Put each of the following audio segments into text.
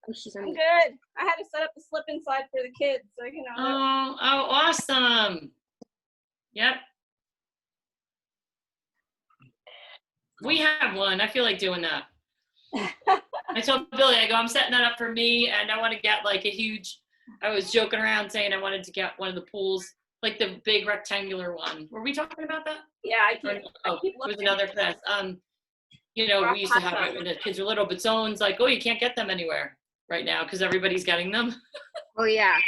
Oh, she's on. I'm good. I had to set up the slip inside for the kids, so Oh, awesome. Yep. We have one. I feel like doing that. I told Billy, I go, I'm setting that up for me, and I want to get like a huge, I was joking around saying I wanted to get one of the pools, like the big rectangular one. Were we talking about that? Yeah, I keep it was looking. another class. You know, we used to have it when the kids were little, but someone's like, oh, you can't get them anywhere right now because everybody's getting them. Oh yeah.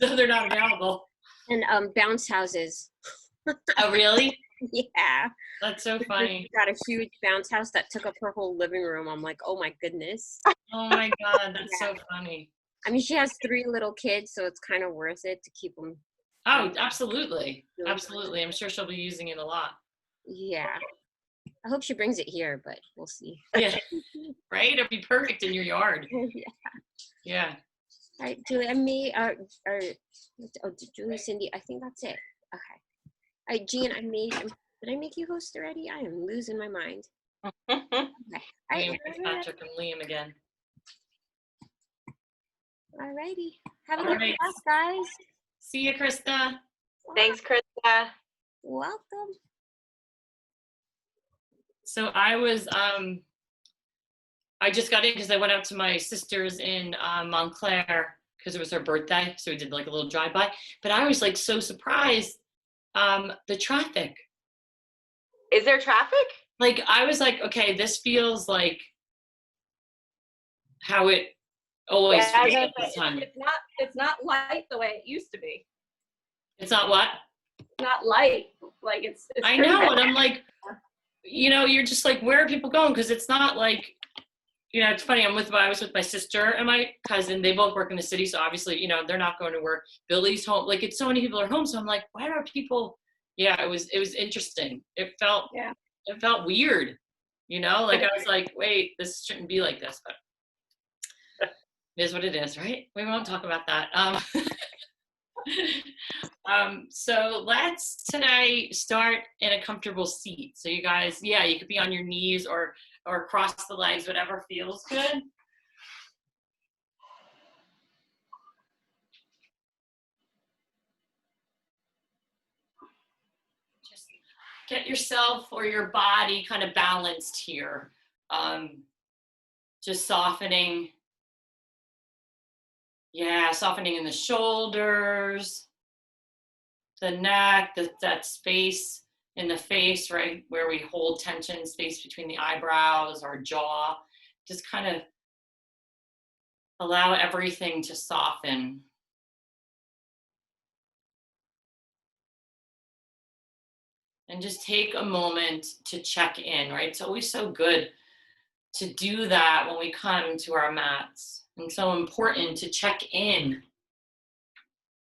So they're not available. And bounce houses. Oh, really? Yeah. That's so funny. Got a huge bounce house that took up her whole living room. I'm like, oh my goodness. Oh my God, that's so funny. I mean, she has 3 little kids, so it's kind of worth it to keep them. Oh, absolutely. Absolutely. I'm sure she'll be using it a lot. Yeah. I hope she brings it here, but we'll see. Yeah. Right? It'd be perfect in your yard. Yeah. Yeah. All right, Julie, I made, Julie, Cindy, I think that's it. Okay. All right, Jean, did I make you host already? I am losing my mind. Okay. Liam, Patrick, and Liam again. All righty. Have a good class, guys. See you, Krista. Thanks, Krista. Welcome. So I was, I just got in because I went out to my sister's in Montclair because it was her birthday. So we did like a little drive-by. But I was like so surprised, the traffic. Is there traffic? Like, I was like, okay, this feels like how it always feels at this time. It's not light the way it used to be. It's not what? Not light. Like it's I know, and I'm like, you know, you're just like, where are people going? Because it's not like, you know, it's funny. I was with my sister and my cousin. They both work in the city, so obviously, you know, they're not going to work. Billy's home. Like, it's so many people are home. So I'm like, why are people? Yeah, it was interesting. It felt weird, you know. Like I was like, wait, this shouldn't be like this, but it is what it is, right? We won't talk about that. So let's today start in a comfortable seat. So you guys, yeah, you could be on your knees or cross the legs, whatever feels good. Just get yourself or your body kind of balanced here. Just softening. Yeah, softening in the shoulders, the neck, that space in the face, right, where we hold tension, space between the eyebrows, our jaw. Just kind of allow everything to soften. And just take a moment to check in, right? It's always so good to do that when we come to our mats. And so important to check in.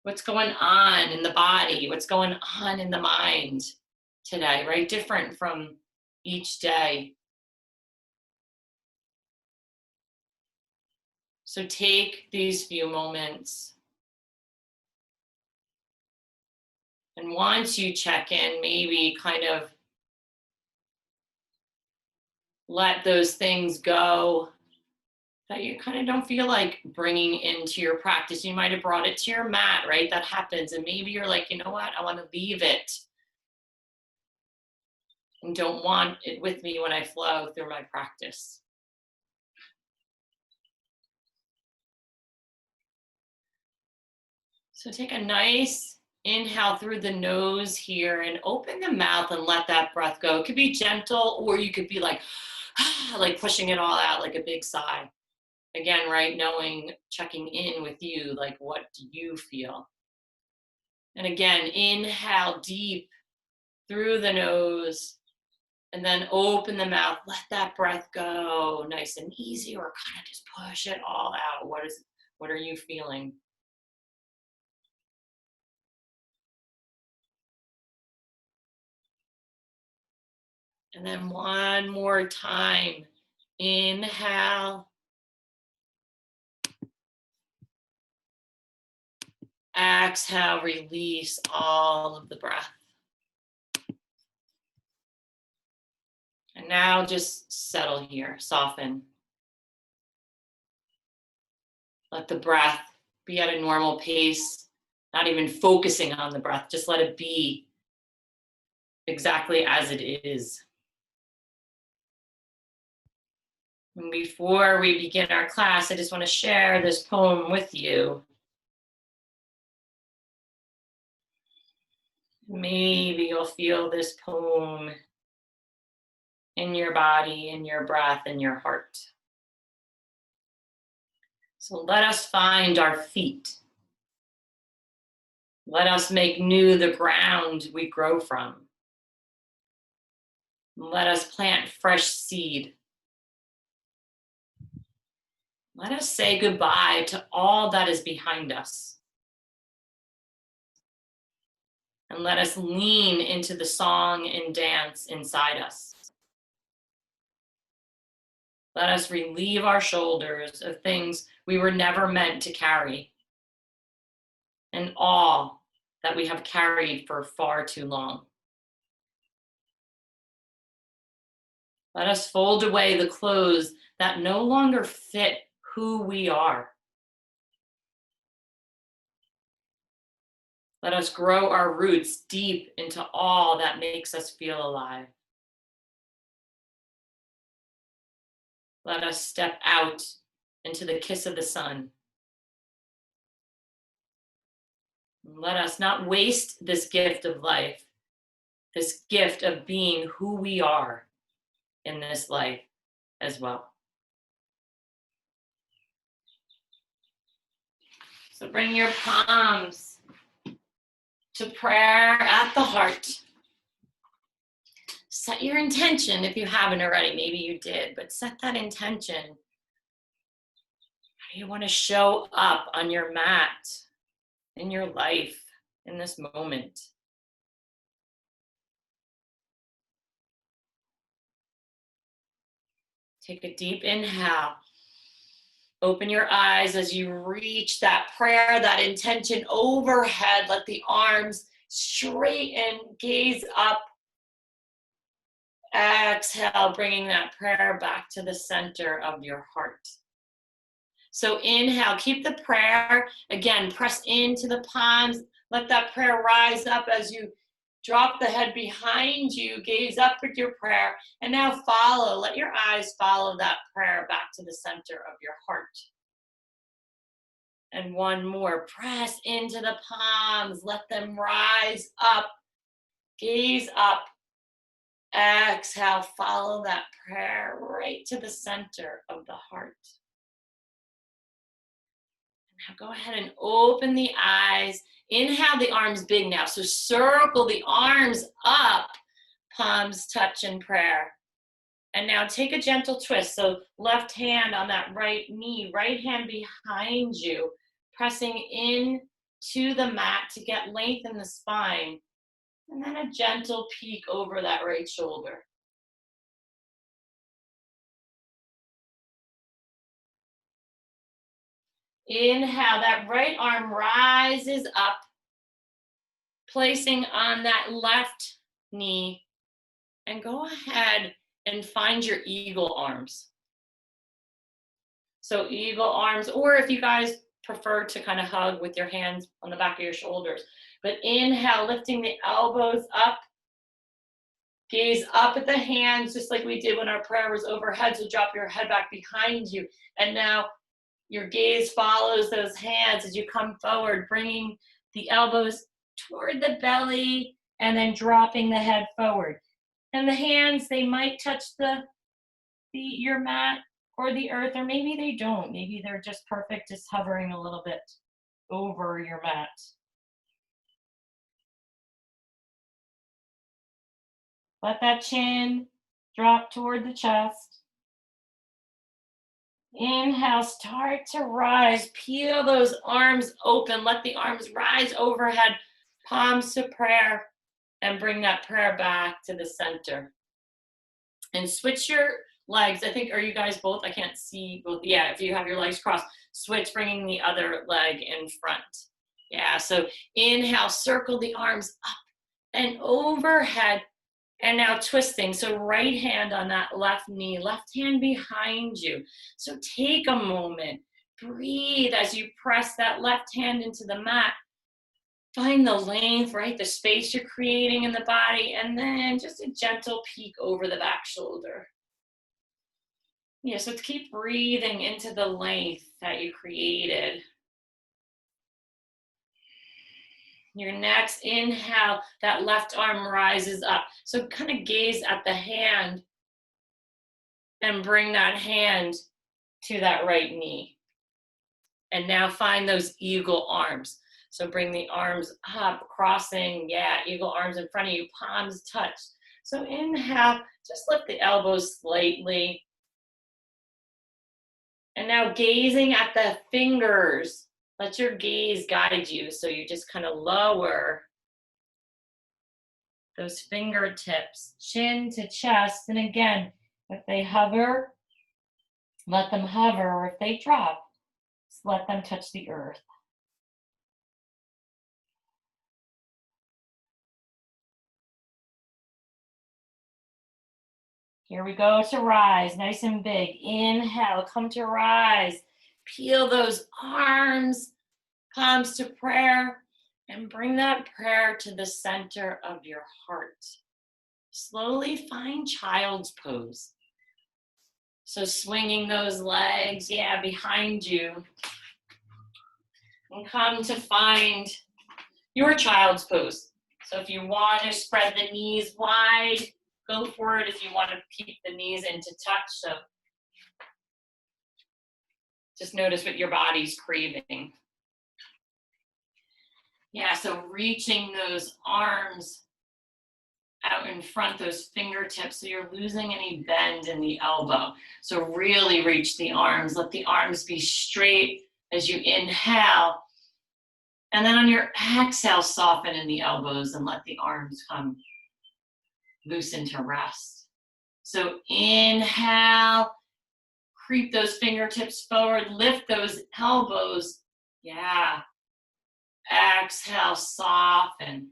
What's going on in the body? What's going on in the mind today, right? Different from each day. So take these few moments. And once you check in, maybe kind of let those things go that you kind of don't feel like bringing into your practice. You might have brought it to your mat, right? That happens. And maybe you're like, you know what? I want to leave it and don't want it with me when I flow through my practice. So take a nice inhale through the nose here and open the mouth and let that breath go. It could be gentle, or you could be like, like pushing it all out like a big sigh. Again, right, knowing, checking in with you, like what do you feel? And again, inhale deep through the nose and then open the mouth, let that breath go nice and easy, or kind of just push it all out. What are you feeling? And then one more time, inhale. Exhale, release all of the breath. And now just settle here, soften. Let the breath be at a normal pace, not even focusing on the breath. Just let it be exactly as it is. And before we begin our class, I just want to share this poem with you. Maybe you'll feel this poem in your body, in your breath, in your heart. So let us find our feet. Let us make new the ground we grow from. Let us plant fresh seed. Let us say goodbye to all that is behind us. And let us lean into the song and dance inside us. Let us relieve our shoulders of things we were never meant to carry, and all that we have carried for far too long. Let us fold away the clothes that no longer fit who we are. Let us grow our roots deep into all that makes us feel alive. Let us step out into the kiss of the sun. Let us not waste this gift of life, this gift of being who we are in this life as well. So bring your palms to prayer at the heart. Set your intention if you haven't already. Maybe you did, but set that intention. How do you want to show up on your mat, in your life, in this moment? Take a deep inhale. Open your eyes as you reach that prayer, that intention overhead. Let the arms straighten, gaze up. Exhale, bringing that prayer back to the center of your heart. So inhale, keep the prayer. Again, press into the palms. Let that prayer rise up as you drop the head behind you. Gaze up with your prayer. And now follow. Let your eyes follow that prayer back to the center of your heart. And one more. Press into the palms. Let them rise up. Gaze up. Exhale. Follow that prayer right to the center of the heart. Now go ahead and open the eyes. Inhale the arms big now. So circle the arms up. Palms touch in prayer. And now take a gentle twist. So left hand on that right knee, right hand behind you, pressing in to the mat to get length in the spine. And then a gentle peek over that right shoulder. Inhale, that right arm rises up, placing on that left knee. And go ahead and find your eagle arms. So eagle arms, or if you guys prefer to kind of hug with your hands on the back of your shoulders. But inhale, lifting the elbows up. Gaze up at the hands, just like we did when our prayer was overhead. So drop your head back behind you. And now your gaze follows those hands as you come forward, bringing the elbows toward the belly and then dropping the head forward. And the hands, they might touch your mat or the earth, or maybe they don't. Maybe they're just perfect, just hovering a little bit over your mat. Let that chin drop toward the chest. Inhale, start to rise. Peel those arms open. Let the arms rise overhead, palms to prayer, and bring that prayer back to the center. And switch your legs. I think, are you guys both? I can't see both. Yeah, if you have your legs crossed, switch, bringing the other leg in front. Yeah, so inhale, circle the arms up and overhead. And now twisting. So right hand on that left knee, left hand behind you. So take a moment. breathe as you press that left hand into the mat. Find the length, right? The space you're creating in the body, and then just a gentle peek over the back shoulder. Yeah, so keep breathing into the length that you created. Your next inhale, that left arm rises up. So kind of gaze at the hand and bring that hand to that right knee. And now find those eagle arms. So bring the arms up, crossing, yeah, eagle arms in front of you, palms touch. So inhale, just lift the elbows slightly. And now gazing at the fingers, let your gaze guide you. So you just kind of lower those fingertips, chin to chest. And again, if they hover, let them hover. Or if they drop, just let them touch the earth. Here we go to rise, nice and big. Inhale, come to rise. Peel those arms, palms to prayer, and bring that prayer to the center of your heart. Slowly find child's pose. So swinging those legs, yeah, behind you. And come to find your child's pose. So if you want to spread the knees wide, go for it. If you want to keep the knees into touch, so just notice what your body's craving. Yeah, so reaching those arms out in front, those fingertips, so you're losing any bend in the elbow. So really reach the arms. Let the arms be straight as you inhale. And then on your exhale, soften in the elbows and let the arms come loosen to rest. So inhale, creep those fingertips forward, lift those elbows. Yeah. Exhale, soften.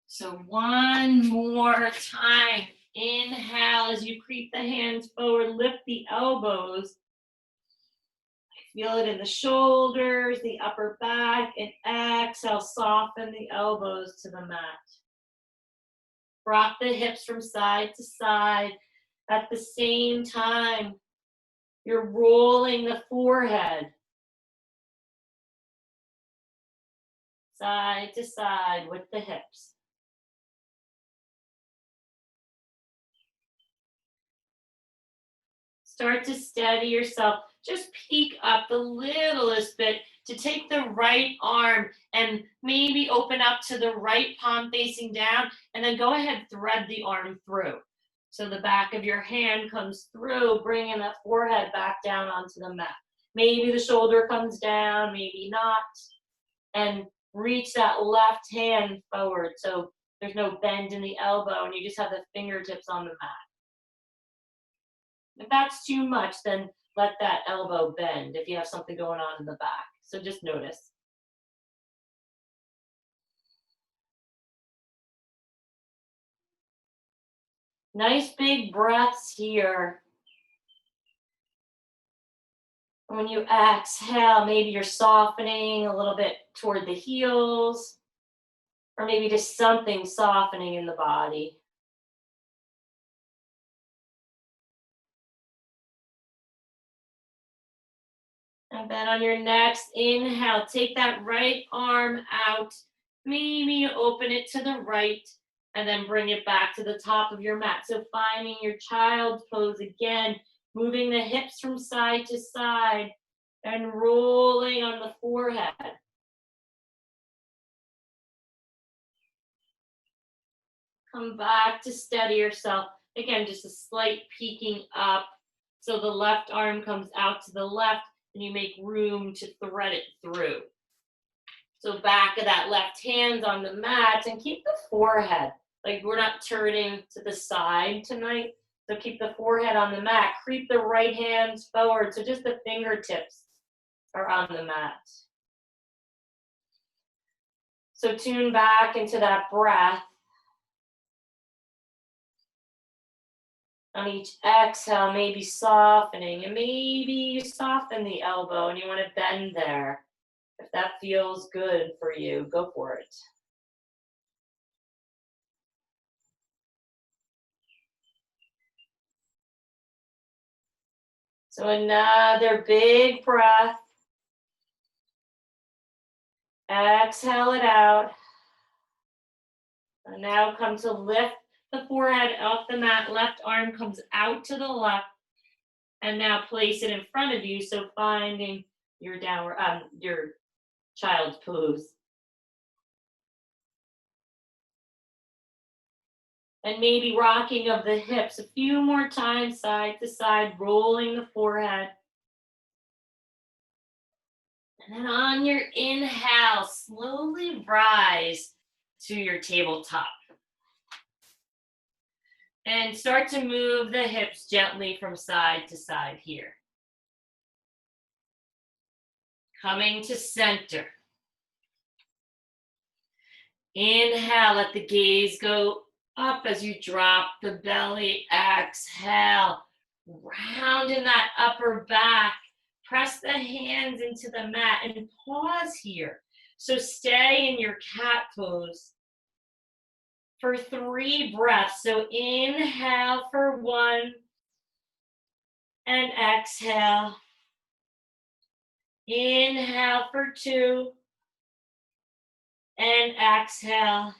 So one more time. Inhale as you creep the hands forward, lift the elbows. Feel it in the shoulders, the upper back, and exhale, soften the elbows to the mat. Rock the hips from side to side. At the same time, you're rolling the forehead. Side to side with the hips. Start to steady yourself. Just peek up the littlest bit to take the right arm and maybe open up to the right palm facing down, and then go ahead, thread the arm through. So the back of your hand comes through, bringing that forehead back down onto the mat. Maybe the shoulder comes down, maybe not. And reach that left hand forward so there's no bend in the elbow and you just have the fingertips on the mat. If that's too much, then let that elbow bend if you have something going on in the back. So just notice. Nice big breaths here. When you exhale, maybe you're softening a little bit toward the heels, or maybe just something softening in the body. And then on your next inhale, take that right arm out. Maybe open it to the right and then bring it back to the top of your mat. So finding your child's pose again, moving the hips from side to side and rolling on the forehead. Come back to steady yourself. Again, just a slight peeking up. So the left arm comes out to the left and you make room to thread it through. So back of that left hand on the mat, and keep the forehead. Like we're not turning to the side tonight. So keep the forehead on the mat. Creep the right hands forward. So just the fingertips are on the mat. So tune back into that breath. On each exhale, maybe softening, and maybe you soften the elbow and you want to bend there. If that feels good for you, go for it. So another big breath. Exhale it out. And now come to lift the forehead off the mat. Left arm comes out to the left. And now place it in front of you. So finding your downward, your child's pose. And maybe rocking of the hips a few more times, side to side, rolling the forehead. And then on your inhale, slowly rise to your tabletop. And start to move the hips gently from side to side here. Coming to center. Inhale, let the gaze go up as you drop the belly. Exhale, round in that upper back. Press the hands into the mat and pause here. So stay in your cat pose for 3 breaths. So inhale for 1 and exhale. Inhale for 2 and exhale.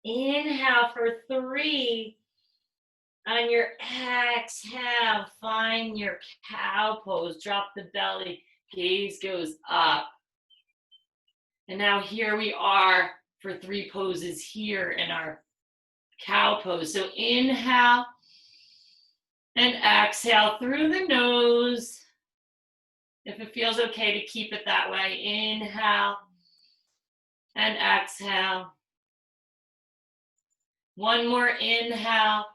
Inhale for 3. On your exhale, find your cow pose. Drop the belly, gaze goes up. And now here we are for 3 poses here in our cow pose. So inhale and exhale through the nose. If it feels okay to keep it that way, inhale and exhale. One more inhale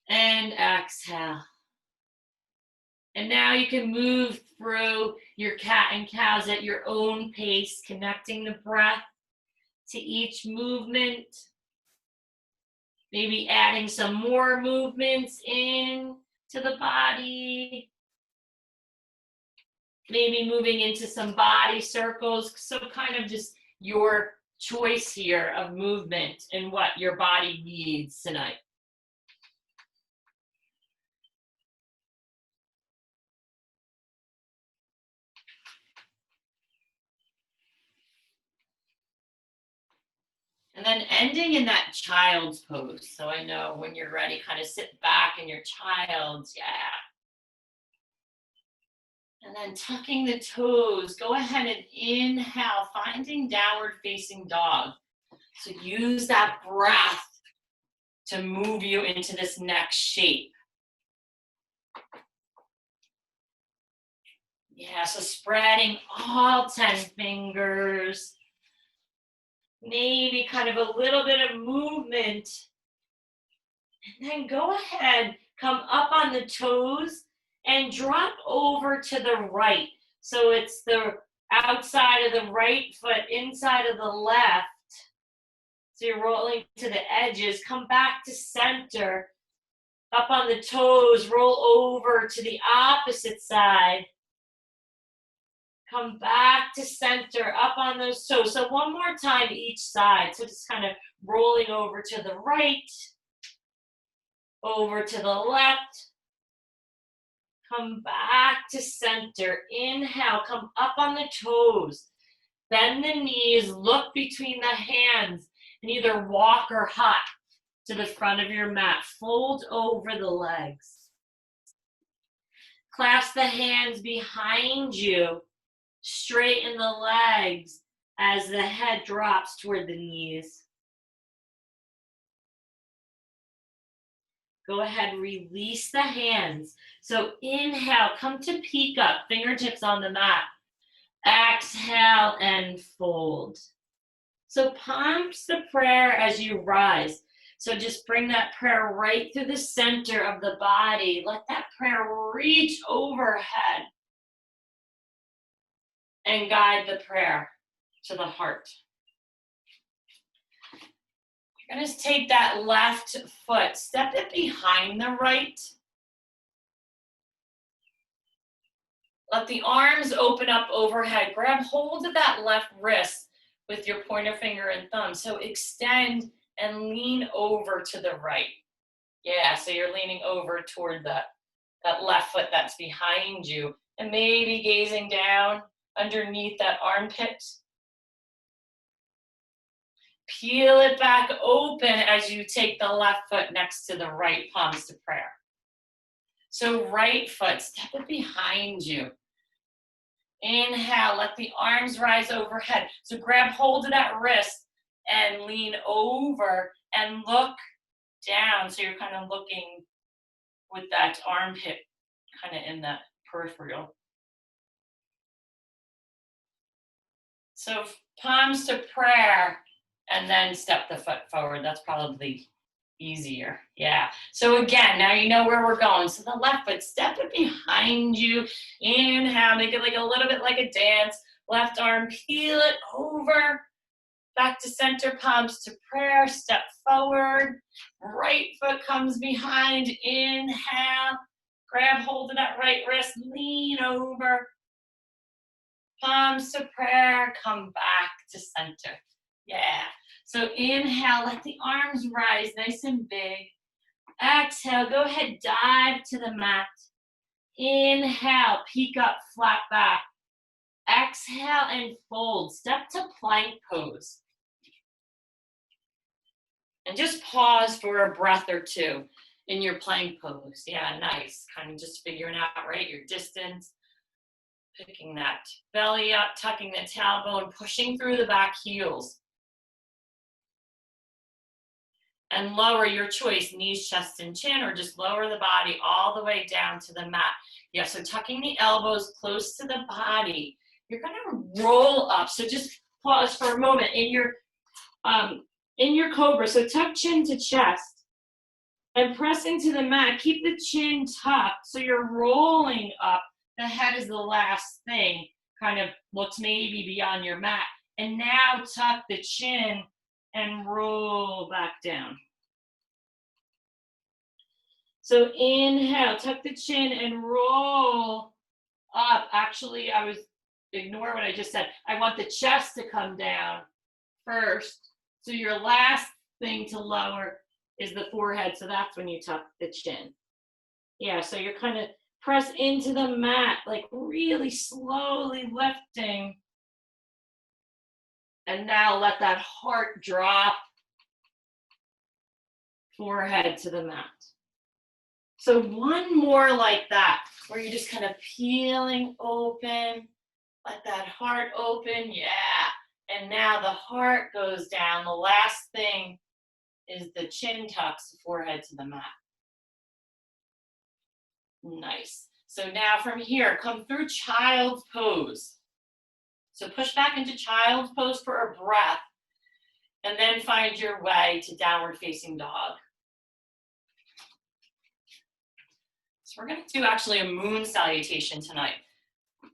and exhale. And now you can move through your cat and cows at your own pace, connecting the breath to each movement. Maybe adding some more movements in to the body. Maybe moving into some body circles. So kind of just your choice here of movement and what your body needs tonight. And then ending in that child's pose. So I know when you're ready, kind of sit back in your child's, yeah. And then tucking the toes, go ahead and inhale, finding downward facing dog. So use that breath to move you into this next shape. Yeah, so spreading all 10 fingers. Maybe kind of a little bit of movement. And then go ahead, come up on the toes and drop over to the right. So it's the outside of the right foot, inside of the left. So you're rolling to the edges. Come back to center. Up on the toes, roll over to the opposite side. Come back to center, up on those toes. So one more time each side. So just kind of rolling over to the right, over to the left. Come back to center. Inhale, come up on the toes. Bend the knees, look between the hands, and either walk or hop to the front of your mat. Fold over the legs. Clasp the hands behind you. Straighten the legs as the head drops toward the knees. Go ahead, release the hands. So inhale, come to peek up, fingertips on the mat. Exhale and fold. So palms the prayer as you rise. So just bring that prayer right through the center of the body. Let that prayer reach overhead. And guide the prayer to the heart. You're going to take that left foot, step it behind the right. Let the arms open up overhead. Grab hold of that left wrist with your pointer finger and thumb. So extend and lean over to the right. Yeah, so you're leaning over toward that left foot that's behind you. And maybe gazing down underneath that armpit. Peel it back open as you take the left foot next to the right, palms to prayer. So right foot, step it behind you. Inhale, let the arms rise overhead. So grab hold of that wrist and lean over and look down. So you're kind of looking with that armpit kind of in that peripheral. So palms to prayer and then step the foot forward. That's probably easier. Yeah. So again, now you know where we're going. So the left foot, step it behind you. Inhale, make it like a little bit like a dance. Left arm, peel it over. Back to center, palms to prayer. Step forward. Right foot comes behind. Inhale. Grab hold of that right wrist. Lean over. Palms to prayer. Come back to center. Yeah. So inhale, let the arms rise nice and big. Exhale, go ahead, dive to the mat. Inhale, peek up, flat back. Exhale and fold. Step to plank pose. And just pause for a breath or two in your plank pose. Yeah, nice. Kind of just figuring out, right, your distance. Picking that belly up, tucking the tailbone, pushing through the back heels. And lower your choice, knees, chest, and chin, or just lower the body all the way down to the mat. Yeah, so tucking the elbows close to the body. You're gonna roll up. So just pause for a moment in your cobra. So tuck chin to chest and press into the mat. Keep the chin tucked so you're rolling up. The head is the last thing, kind of looks maybe beyond your mat. And now tuck the chin and roll back down. So inhale, tuck the chin and roll up. Actually, ignore what I just said. I want the chest to come down first. So your last thing to lower is the forehead. So that's when you tuck the chin. Yeah, so you're kind of press into the mat, like really slowly lifting. And now let that heart drop, forehead to the mat. So one more like that, where you're just kind of peeling open, let that heart open, yeah. And now the heart goes down. The last thing is the chin tucks, the forehead to the mat. Nice. So now from here, come through child's pose. So push back into child's pose for a breath, and then find your way to downward facing dog. So we're going to do actually a moon salutation tonight.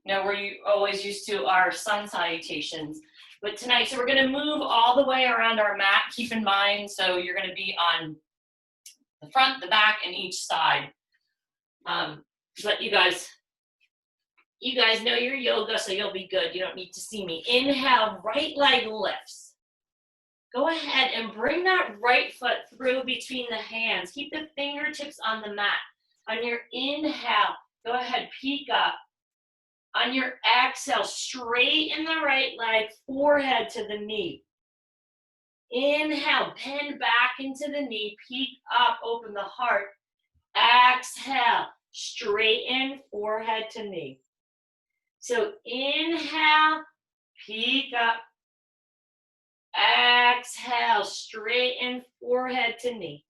Now we're always used to our sun salutations, but tonight, so we're going to move all the way around our mat. Keep in mind, so you're going to be on the front, the back, and each side. But you guys know your yoga, so you'll be good. You don't need to see me. Inhale, right leg lifts. Go ahead and bring that right foot through between the hands. Keep the fingertips on the mat. On your inhale, go ahead, peek up. On your exhale, straighten the right leg, forehead to the knee. Inhale, bend back into the knee, peek up, open the heart. Exhale, straighten, forehead to knee. So inhale, peek up. Exhale, straighten, forehead to knee.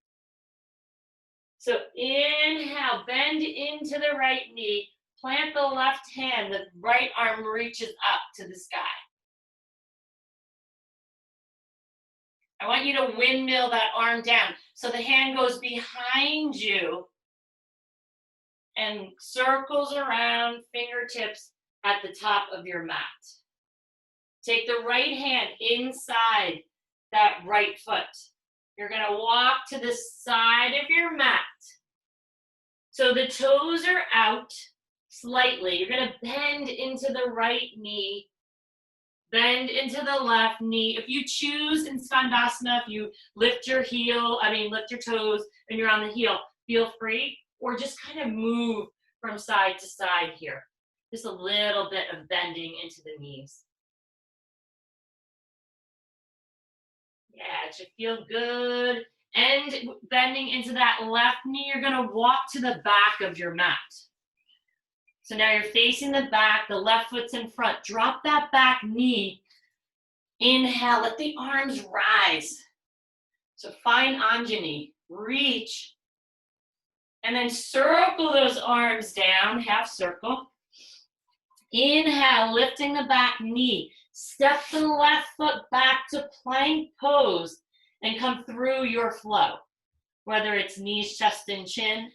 So inhale, bend into the right knee. Plant the left hand, the right arm reaches up to the sky. I want you to windmill that arm down. So the hand goes behind you and circles around, fingertips at the top of your mat. Take the right hand inside that right foot. You're gonna walk to the side of your mat. So the toes are out slightly. You're gonna bend into the right knee, bend into the left knee. If you choose in Skandasana, if you lift your lift your toes and you're on the heel, feel free, or just kind of move from side to side here. Just a little bit of bending into the knees. Yeah, it should feel good. And bending into that left knee, you're gonna walk to the back of your mat. So now you're facing the back, the left foot's in front. Drop that back knee. Inhale, let the arms rise. So find Anjani, reach. And then circle those arms down, half circle. Inhale, lifting the back knee. Step the left foot back to plank pose and come through your flow, whether it's knees, chest, and chin.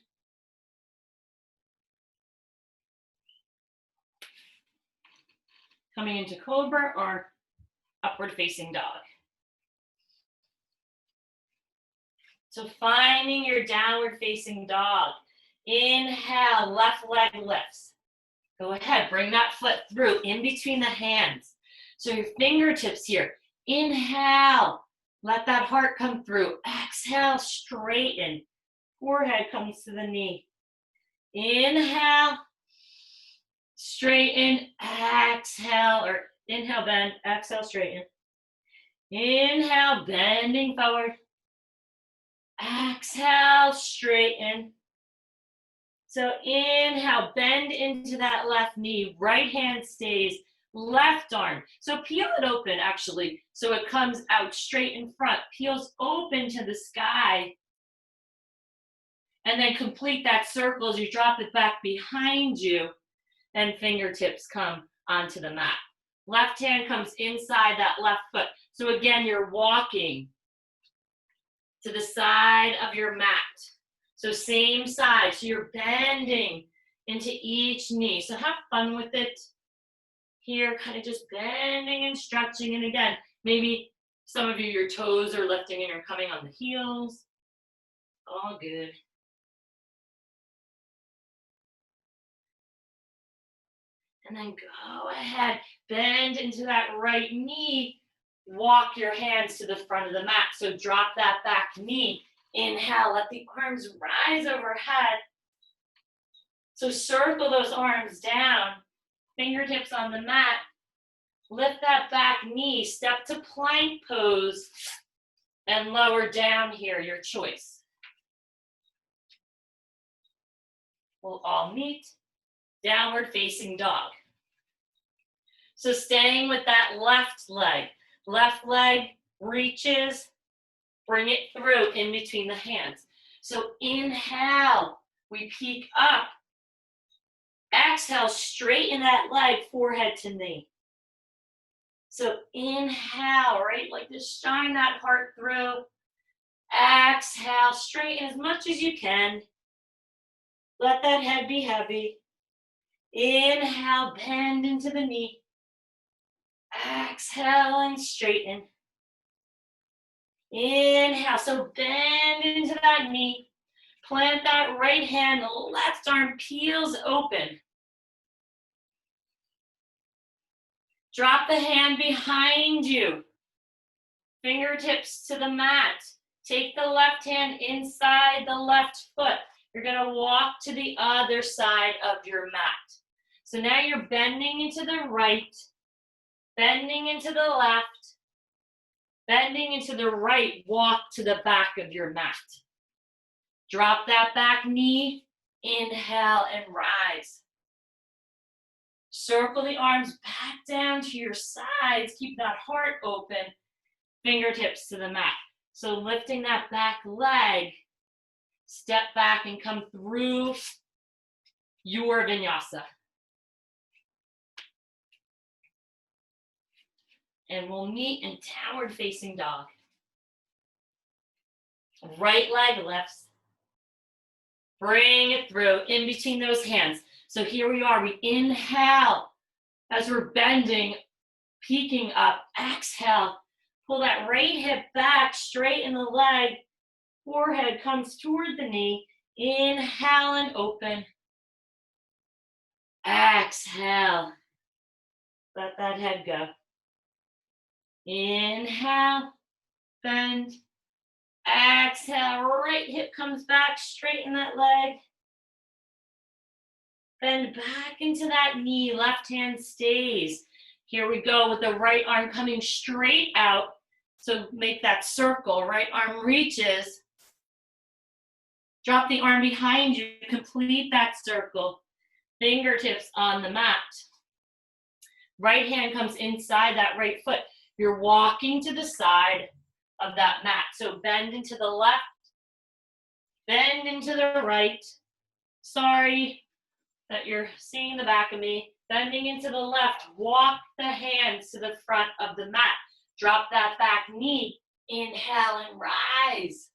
Coming into cobra or upward facing dog. So finding your downward facing dog. Inhale, left leg lifts. Go ahead, bring that foot through in between the hands. So your fingertips here. Inhale, let that heart come through. Exhale, straighten. Forehead comes to the knee. Inhale, straighten, exhale, or inhale, bend, exhale, straighten. Inhale, bending forward. Exhale, straighten. So inhale, bend into that left knee. Right hand stays, left arm. So peel it open, actually, so it comes out straight in front. Peels open to the sky. And then complete that circle as you drop it back behind you. And fingertips come onto the mat. Left hand comes inside that left foot. So again, you're walking to the side of your mat. So same side, so you're bending into each knee. So have fun with it here, kind of just bending and stretching. And again, maybe some of you, your toes are lifting and you're coming on the heels. All good. And then go ahead, bend into that right knee. Walk your hands to the front of the mat. So drop that back knee. Inhale, let the arms rise overhead. So circle those arms down, fingertips on the mat. Lift that back knee, step to plank pose, and lower down here, your choice. We'll all meet, downward facing dog. So staying with that left leg reaches, bring it through in between the hands. So inhale, we peek up. Exhale, straighten that leg, forehead to knee. So inhale, right, like this, shine that heart through. Exhale, straighten as much as you can. Let that head be heavy. Inhale, bend into the knee. Exhale and straighten. Inhale, so bend into that knee. Plant that right hand, the left arm peels open. Drop the hand behind you. Fingertips to the mat. Take the left hand inside the left foot. You're gonna walk to the other side of your mat. So now you're bending into the right, bending into the left, bending into the right, walk to the back of your mat. Drop that back knee, inhale and rise. Circle the arms back down to your sides, keep that heart open, fingertips to the mat. So lifting that back leg, step back and come through your vinyasa. And we'll meet in downward facing dog. Right leg lifts. Bring it through in between those hands. So here we are, we inhale as we're bending, peeking up. Exhale, Pull that right hip back, straighten the leg. Forehead comes toward the knee. Inhale and open. Exhale. Let that head go. Inhale, bend. Exhale, right hip comes back, straighten that leg. Bend back into that knee, left hand stays. Here we go with the right arm coming straight out. So make that circle, right arm reaches. Drop the arm behind you, complete that circle. Fingertips on the mat. Right hand comes inside that right foot. You're walking to the side of that mat. So bend into the left, bend into the right. Sorry that you're seeing the back of me. Bending into the left, walk the hands to the front of the mat. Drop that back knee. Inhale and rise.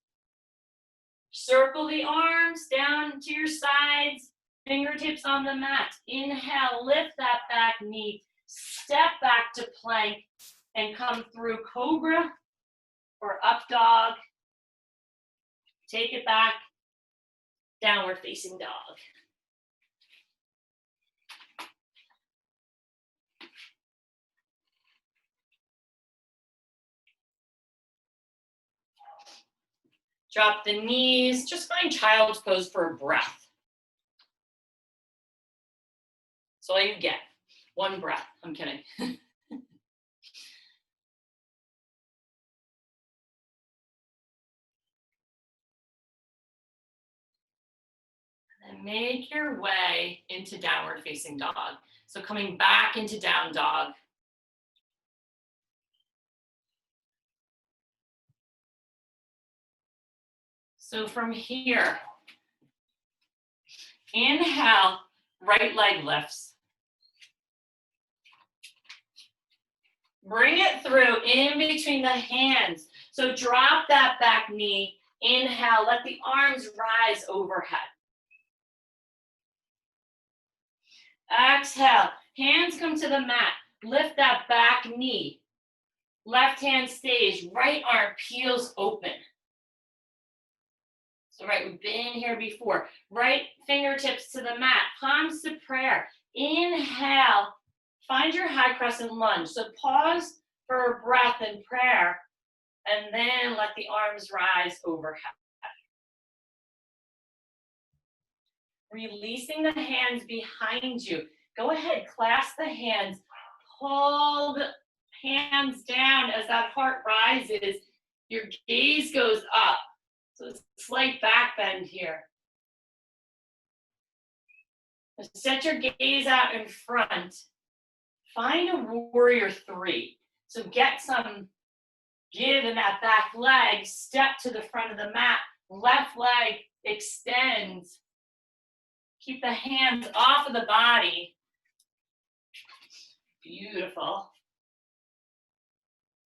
Circle the arms down to your sides. Fingertips on the mat. Inhale, lift that back knee. Step back to plank and come through cobra or up dog. Take it back. Downward facing dog. Drop the knees. Just find child's pose for a breath. That's all you get. One breath. I'm kidding. And make your way into downward facing dog. So coming back into down dog. So from here, inhale, right leg lifts. Bring it through in between the hands. So drop that back knee. Inhale, let the arms rise overhead. Exhale, hands come to the mat. Lift that back knee. Left hand stays, right arm peels open. So right, we've been here before. Right fingertips to the mat, palms to prayer. Inhale, find your high crescent lunge. So pause for a breath in prayer, and then let the arms rise overhead. Releasing the hands behind you. Go ahead, clasp the hands, pull the hands down as that heart rises. Your gaze goes up. So it's a slight back bend here. Set your gaze out in front. Find a warrior three. So get some give in that back leg. Step to the front of the mat. Left leg extends. Keep the hands off of the body. Beautiful.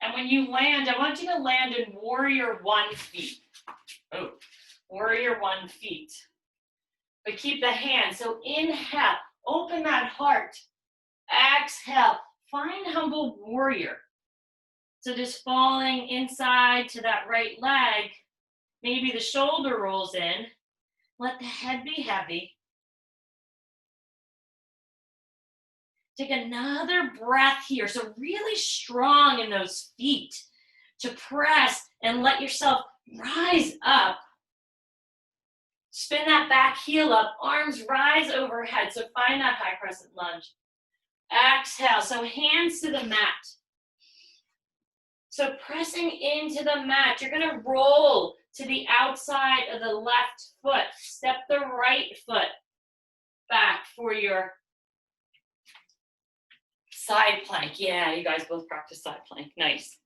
And when you land, I want you to land in warrior 1 feet. Oh, warrior 1 feet. But keep the hands. So inhale, open that heart. Exhale, find humble warrior. So just falling inside to that right leg. Maybe the shoulder rolls in. Let the head be heavy. Take another breath here. So really strong in those feet to press and let yourself rise up. Spin that back heel up, arms rise overhead. So find that high crescent lunge. Exhale, so hands to the mat. So pressing into the mat, you're gonna roll to the outside of the left foot. Step the right foot back for your side plank. Yeah, you guys both practice side plank. Nice.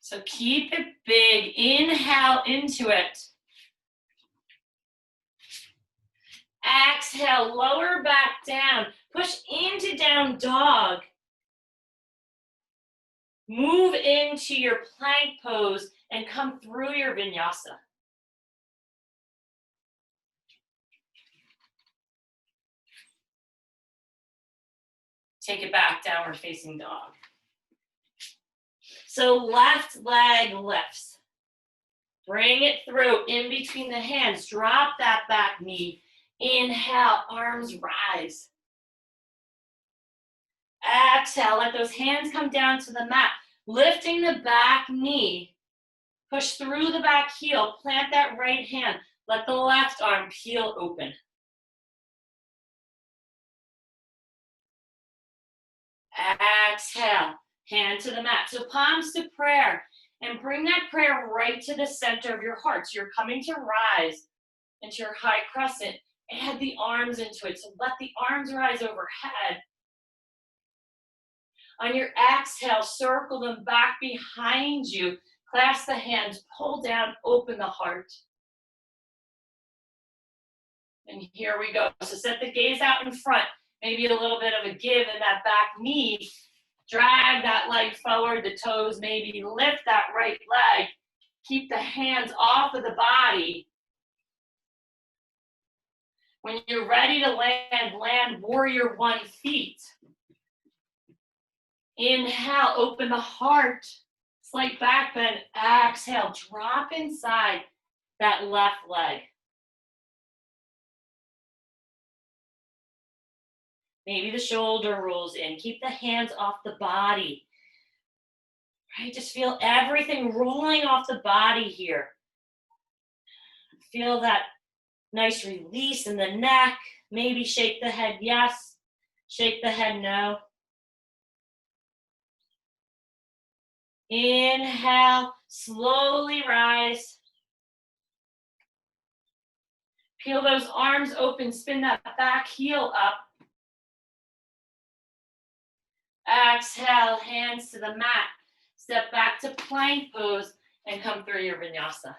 So keep it big. Inhale into it. Exhale, lower back down. Push into down dog. Move into your plank pose and come through your vinyasa. Take it back, downward facing dog. So left leg lifts. Bring it through in between the hands. Drop that back knee. Inhale, arms rise. Exhale, let those hands come down to the mat. Lifting the back knee. Push through the back heel. Plant that right hand. Let the left arm peel open. Exhale, hand to the mat. So palms to prayer. And bring that prayer right to the center of your heart. So you're coming to rise into your high crescent. Add the arms into it. So let the arms rise overhead. On your exhale, circle them back behind you. Clasp the hands, pull down, open the heart. And here we go. So set the gaze out in front. Maybe a little bit of a give in that back knee. Drag that leg forward, the toes, maybe lift that right leg. Keep the hands off of the body. When you're ready to land, land warrior one feet. Inhale, open the heart. Slight back bend. Exhale, drop inside that left leg. Maybe the shoulder rolls in. Keep the hands off the body. Right? Just feel everything rolling off the body here. Feel that nice release in the neck. Maybe shake the head yes. Shake the head no. Inhale, slowly rise. Peel those arms open, spin that back heel up. Exhale, hands to the mat. Step back to plank pose and come through your vinyasa.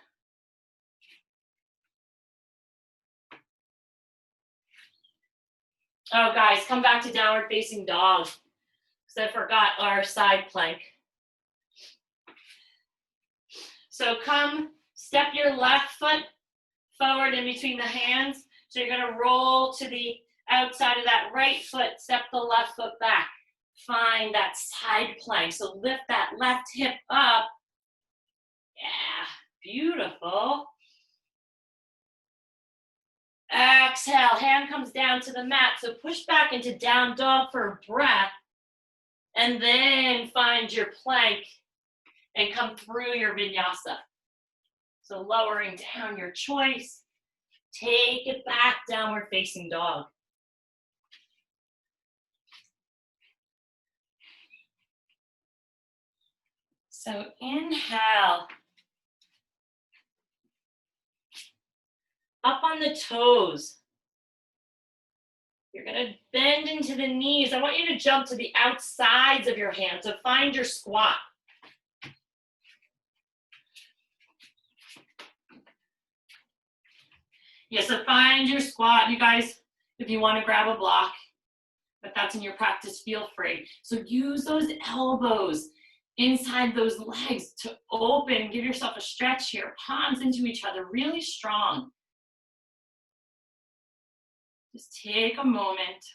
Oh, guys, come back to downward facing dog because I forgot our side plank. So come, step your left foot forward in between the hands. So you're going to roll to the outside of that right foot, step the left foot back. Find that side plank. So lift that left hip up. Yeah, beautiful. Exhale, hand comes down to the mat. So push back into down dog for a breath. And then find your plank and come through your vinyasa. So lowering down your choice. Take it back, downward facing dog. So inhale. Up on the toes. You're going to bend into the knees. I want you to jump to the outsides of your hands. So find your squat. Yeah, so find your squat. You guys, if you want to grab a block, if that's in your practice, feel free. So use those elbows inside those legs to open. Give yourself a stretch here. Palms into each other, really strong. Just take a moment.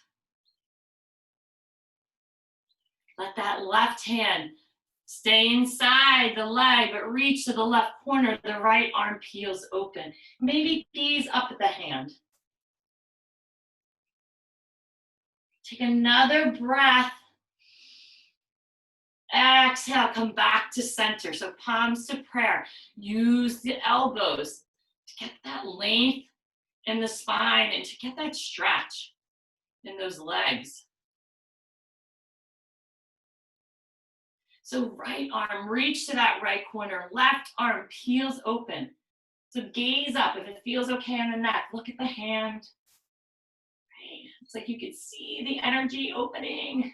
Let that left hand stay inside the leg, but reach to the left corner. The right arm peels open. Maybe gaze up at the hand. Take another breath. Exhale, come back to center. So palms to prayer. Use the elbows to get that length in the spine and to get that stretch in those legs. So right arm, reach to that right corner. Left arm peels open. So gaze up. If it feels okay on the neck, look at the hand. Right. It's like you could see the energy opening,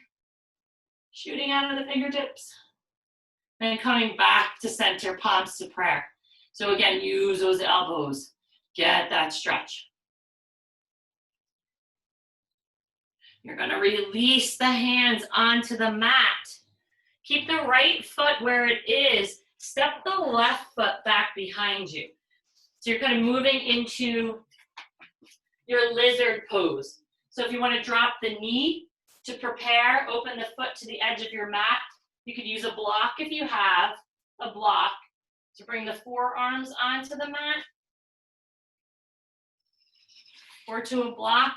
shooting out of the fingertips. Then coming back to center, palms to prayer. So again, use those elbows. Get that stretch. You're going to release the hands onto the mat. Keep the right foot where it is. Step the left foot back behind you. So you're kind of moving into your lizard pose. So if you want to drop the knee, To prepare, open the foot to the edge of your mat. You could use a block if you have a block to bring the forearms onto the mat, or to a block.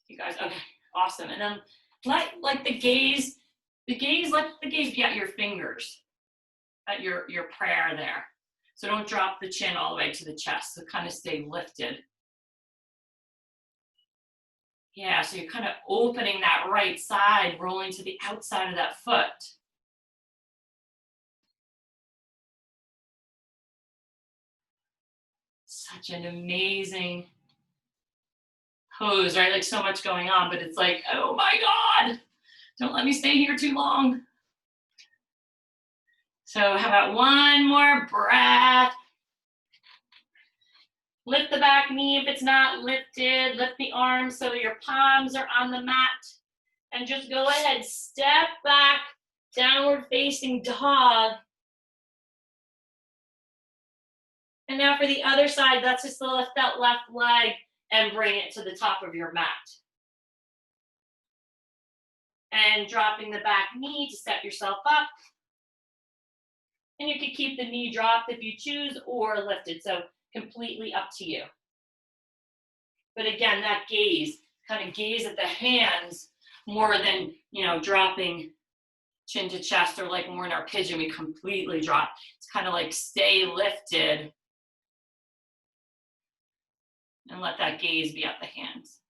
You guys, okay, awesome. And then let the gaze be at your fingers, at your prayer there. So don't drop the chin all the way to the chest, so kind of stay lifted. Yeah, so you're kind of opening that right side, rolling to the outside of that foot. Such an amazing pose, right? Like so much going on, but it's like, oh my God, don't let me stay here too long. So how about one more breath? Lift the back knee if it's not lifted. Lift the arms so your palms are on the mat. And just go ahead, step back, downward facing dog. And now for the other side, that's just to lift that left leg and bring it to the top of your mat. And dropping the back knee to set yourself up. And you can keep the knee dropped if you choose, or lifted, so completely up to you. But again, that gaze, kind of gaze at the hands more than, dropping chin to chest, or like when we're in our pigeon, we completely drop. It's kind of like stay lifted and let that gaze be at the hands.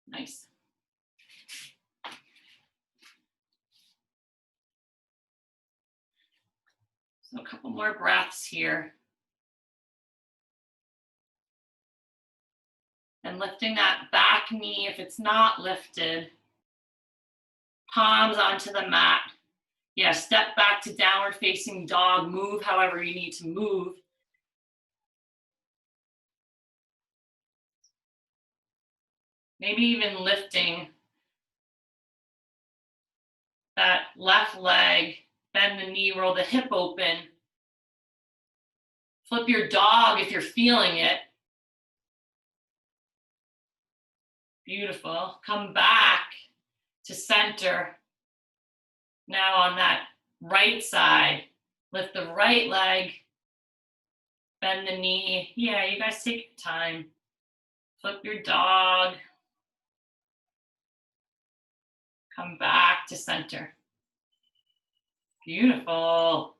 Nice. So a couple more breaths here. And lifting that back knee if it's not lifted. Palms onto the mat. Yeah, step back to downward facing dog. Move however you need to move. Maybe even lifting that left leg. Bend the knee, roll the hip open. Flip your dog if you're feeling it. Beautiful. Come back to center. Now on that right side, lift the right leg. Bend the knee. Yeah, you guys take your time. Flip your dog. Come back to center. Beautiful.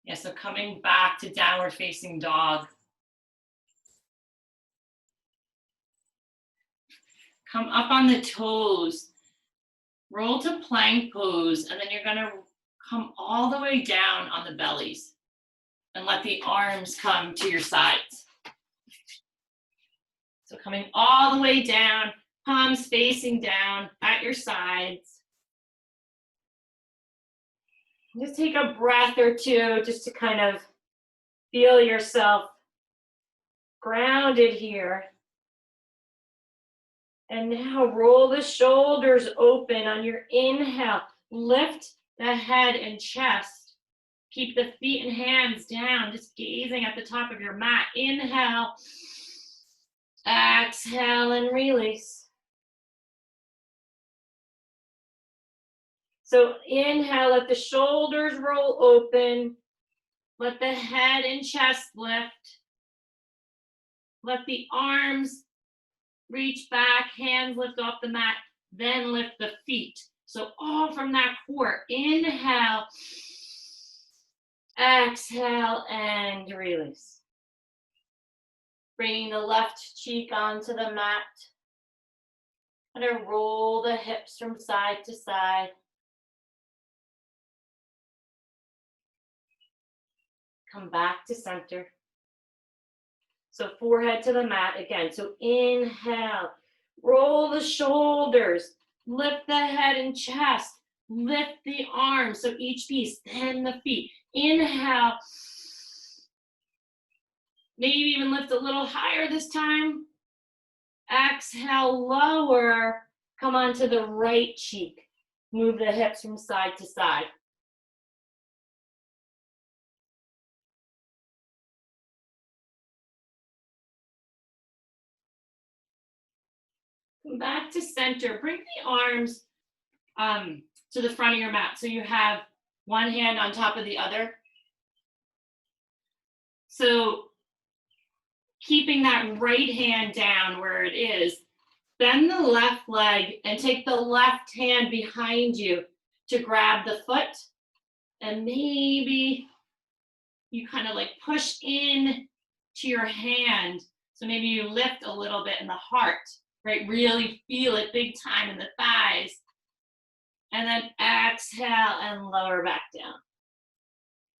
Yeah, so coming back to downward facing dog. Come up on the toes. Roll to plank pose, and then you're gonna come all the way down on the bellies and let the arms come to your sides. So coming all the way down, palms facing down at your sides. Just take a breath or two just to kind of feel yourself grounded here. And now roll the shoulders open on your inhale. Lift the head and chest. Keep the feet and hands down, just gazing at the top of your mat. Inhale, exhale, and release. So inhale, let the shoulders roll open. Let the head and chest lift. Let the arms reach back, hands lift off the mat, then lift the feet. So all from that core. Inhale, exhale, and release. Bringing the left cheek onto the mat. And roll the hips from side to side. Come back to center. So forehead to the mat again. So inhale, roll the shoulders, lift the head and chest, lift the arms. So each piece, then the feet. Inhale, maybe even lift a little higher this time. Exhale, lower, come onto the right cheek. Move the hips from side to side. Come back to center. Bring the arms to the front of your mat. So you have one hand on top of the other. So keeping that right hand down where it is, bend the left leg and take the left hand behind you to grab the foot. And maybe you kind of like push in to your hand. So maybe you lift a little bit in the heart, right? Really feel it big time in the thighs. And then exhale and lower back down.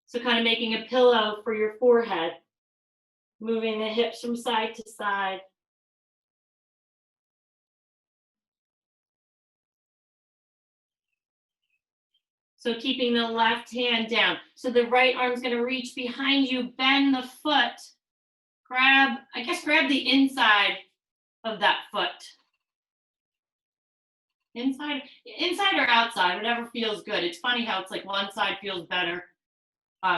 So kind of making a pillow for your forehead, moving the hips from side to side. So keeping the left hand down. So the right arm's gonna reach behind you, bend the foot, grab the inside of that foot. Inside or outside, whatever feels good. It's funny how it's like one side feels better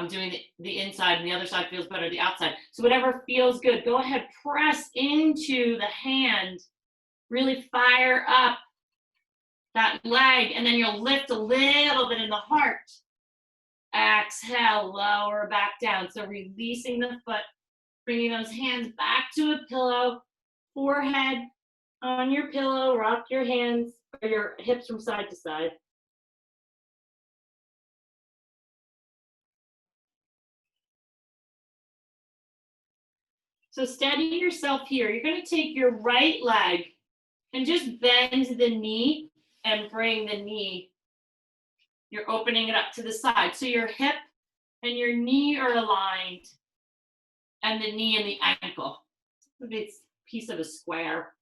doing the inside and the other side feels better the outside. So whatever feels good, go ahead, press into the hand, really fire up that leg, and then you'll lift a little bit in the heart. Exhale, lower back down. So releasing the foot, bringing those hands back to a pillow, forehead on your pillow, rock your hands or your hips from side to side. So steady yourself here. You're going to take your right leg and just bend the knee and bring the knee. You're opening it up to the side. So your hip and your knee are aligned and the knee and the ankle. It's a piece of a square,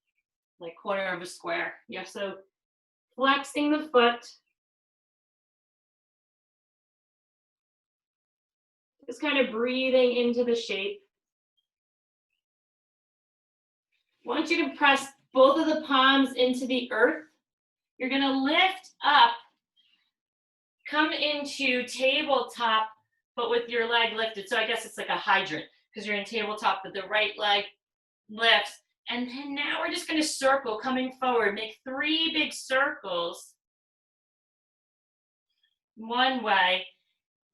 like corner of a square. Yeah, so flexing the foot. Just kind of breathing into the shape. I want you to press both of the palms into the earth. You're going to lift up, come into tabletop, but with your leg lifted. So I guess it's like a hydrant because you're in tabletop, but the right leg lifts. And then now we're just going to circle coming forward. Make 3 big circles one way.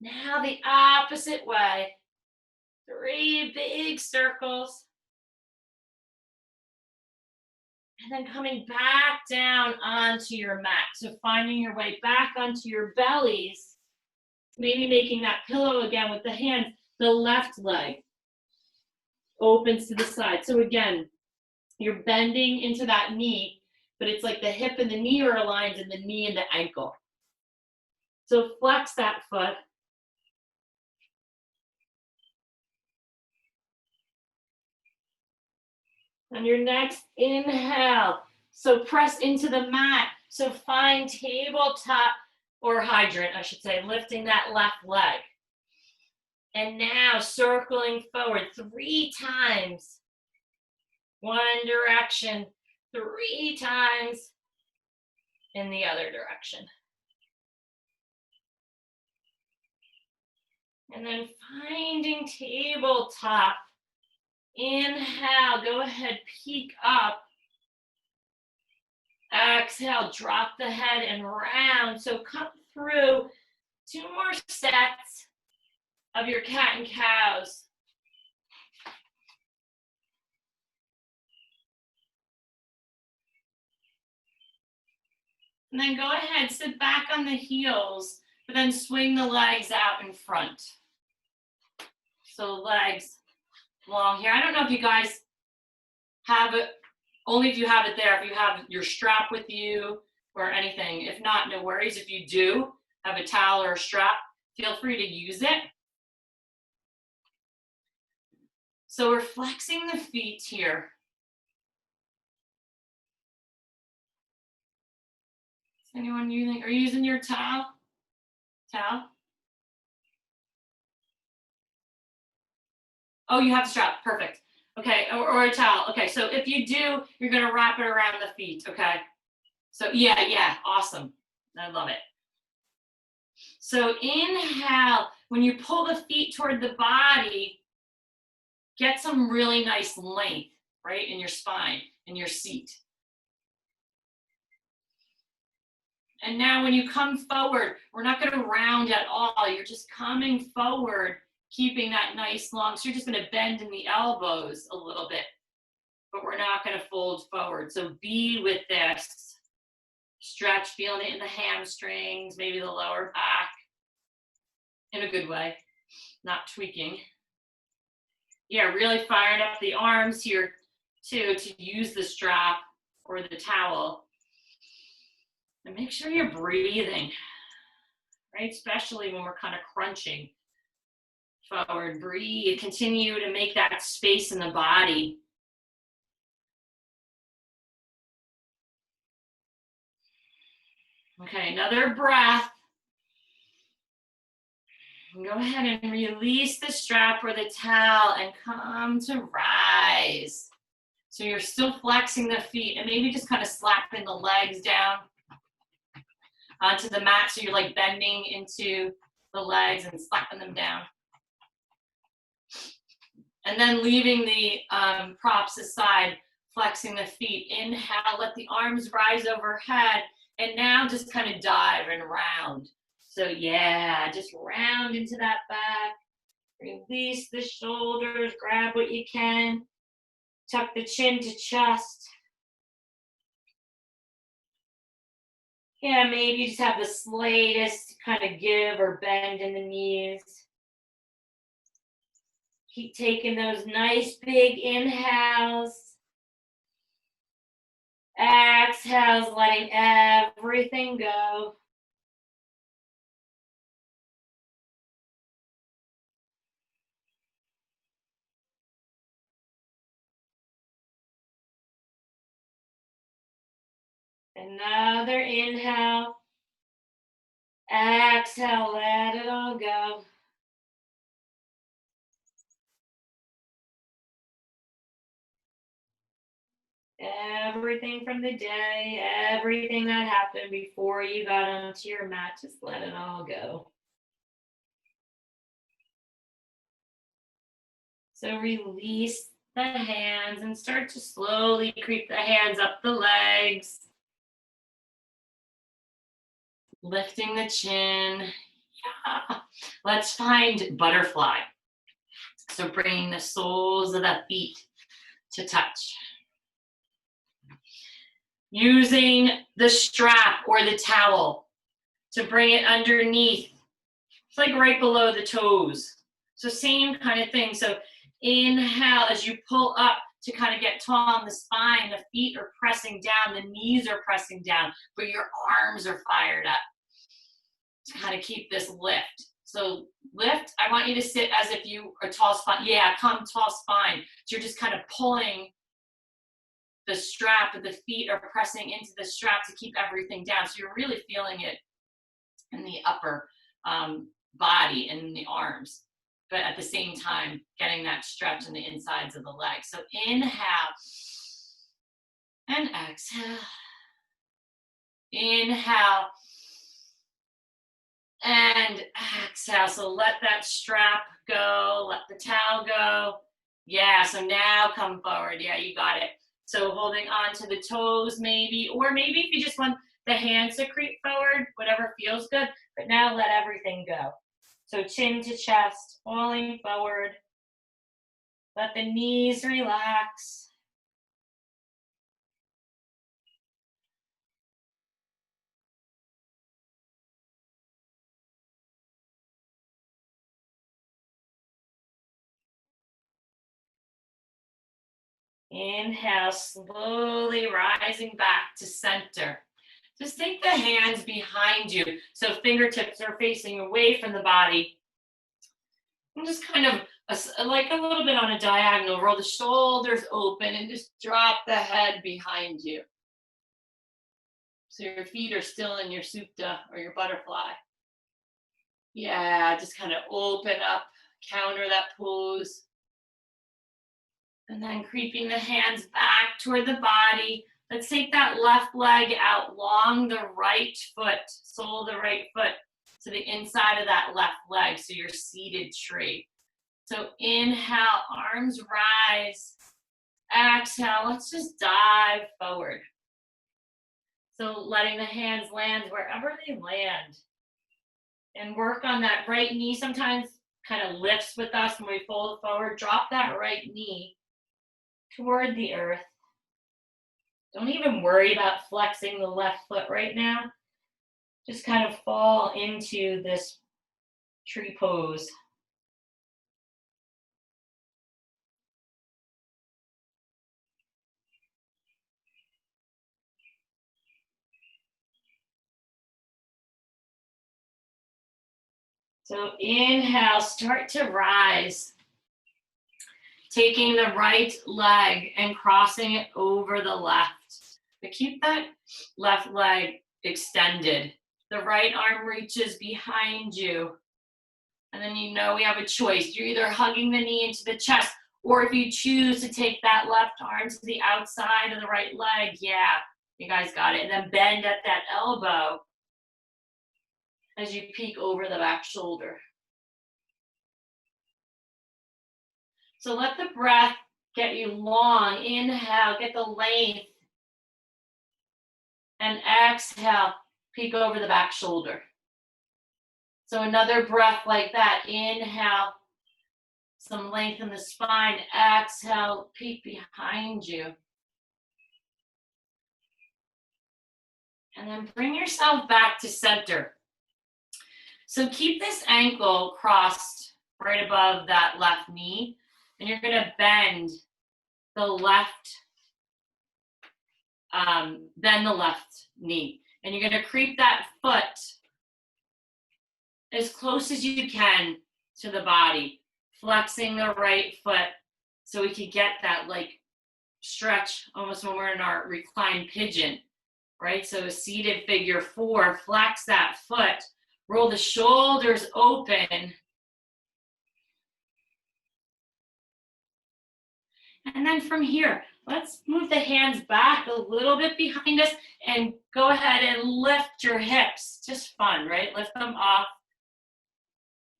Now the opposite way. 3 big circles. And then coming back down onto your mat. So finding your way back onto your bellies. Maybe making that pillow again with the hands. The left leg opens to the side. So again, you're bending into that knee, but it's like the hip and the knee are aligned and the knee and the ankle. So flex that foot. On your next inhale, so press into the mat. So find tabletop or hydrant, I should say, lifting that left leg. And now circling forward 3 times. One direction, 3 times in the other direction. And then finding tabletop. Inhale, go ahead, peek up. Exhale, drop the head and round. So come through 2 more sets of your cat and cows. And then go ahead, sit back on the heels, but then swing the legs out in front. So legs long here. I don't know if you guys have it, only if you have it there, if you have your strap with you or anything. If not, no worries. If you do have a towel or a strap, feel free to use it. So we're flexing the feet here. Is anyone using, are you using your towel? Towel? Oh, you have a strap, perfect. Okay, or a towel. Okay, so if you do, you're gonna wrap it around the feet, okay? So yeah, awesome. I love it. So inhale, when you pull the feet toward the body, get some really nice length, right, in your spine, in your seat. And now when you come forward, we're not going to round at all. You're just coming forward, keeping that nice long. So you're just going to bend in the elbows a little bit, but we're not going to fold forward. So be with this. Stretch, feeling it in the hamstrings, maybe the lower back, in a good way, not tweaking. Yeah, really firing up the arms here too to use the strap or the towel. And make sure you're breathing, right? Especially when we're kind of crunching forward. Breathe, continue to make that space in the body. Okay, another breath. Go ahead and release the strap or the towel and come to rise. So you're still flexing the feet and maybe just kind of slapping the legs down onto the mat. So you're like bending into the legs and slapping them down. And then leaving the props aside, flexing the feet. Inhale, let the arms rise overhead. And now just kind of dive and round. So yeah, just round into that back. Release the shoulders, grab what you can. Tuck the chin to chest. Yeah, maybe you just have the slightest kind of give or bend in the knees. Keep taking those nice big inhales. Exhales, letting everything go. Another inhale. Exhale, let it all go. Everything from the day, everything that happened before you got onto your mat, just let it all go. So release the hands and start to slowly creep the hands up the legs. Lifting the chin. Yeah. Let's find butterfly. So bringing the soles of the feet to touch. Using the strap or the towel to bring it underneath. It's like right below the toes. So same kind of thing. So inhale as you pull up to kind of get tall on the spine. The feet are pressing down. The knees are pressing down. But your arms are fired up. To kind of keep this lift. So lift, I want you to sit as if you are tall spine. Yeah, come tall spine. So you're just kind of pulling the strap, the feet are pressing into the strap to keep everything down. So you're really feeling it in the upper body and in the arms, but at the same time, getting that stretch in the insides of the legs. So inhale and exhale. Inhale and exhale. So let that strap go, let the towel go. Yeah, so now come forward. Yeah, you got it. So holding on to the toes maybe, or maybe if you just want the hands to creep forward, whatever feels good, but now let everything go. So chin to chest, falling forward. Let the knees relax. Inhale, slowly rising back to center. Just take the hands behind you. So fingertips are facing away from the body. And just kind of like a little bit on a diagonal. Roll the shoulders open and just drop the head behind you. So your feet are still in your supta or your butterfly. Yeah, just kind of open up, counter that pose. And then creeping the hands back toward the body. Let's take that left leg out long the right foot, sole of the right foot to the inside of that left leg. So your seated tree. So inhale, arms rise. Exhale, let's just dive forward. So letting the hands land wherever they land. And work on that right knee. Sometimes kind of lifts with us when we fold forward. Drop that right knee toward the earth. Don't even worry about flexing the left foot right now. Just kind of fall into this tree pose. So inhale, start to rise. Taking the right leg and crossing it over the left. But keep that left leg extended. The right arm reaches behind you. And then you know we have a choice. You're either hugging the knee into the chest, or if you choose to take that left arm to the outside of the right leg, yeah, you guys got it. And then bend at that elbow as you peek over the back shoulder. So let the breath get you long. Inhale, get the length. And exhale, peek over the back shoulder. So another breath like that. Inhale, some length in the spine. Exhale, peek behind you. And then bring yourself back to center. So keep this ankle crossed right above that left knee. And you're gonna bend the left knee. And you're gonna creep that foot as close as you can to the body, flexing the right foot so we can get that like stretch almost when we're in our reclined pigeon, right? So a seated figure 4, flex that foot, roll the shoulders open. And then from here, let's move the hands back a little bit behind us and go ahead and lift your hips. Just fun, right? Lift them off.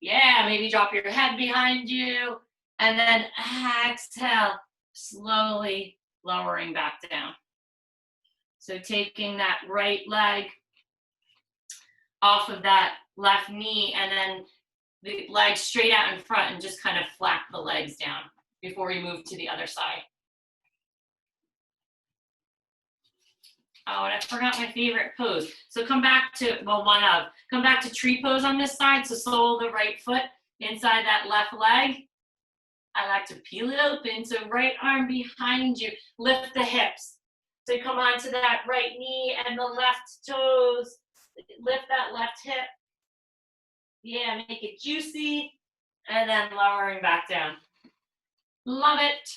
Yeah, maybe drop your head behind you. And then exhale, slowly lowering back down. So taking that right leg off of that left knee and then the leg straight out in front and just kind of flap the legs down before we move to the other side. Oh, and I forgot my favorite pose. So come back to, come back to tree pose on this side. So sole the right foot inside that left leg. I like to peel it open. So right arm behind you, lift the hips. So come onto that right knee and the left toes. Lift that left hip. Yeah, make it juicy. And then lowering back down. Love it.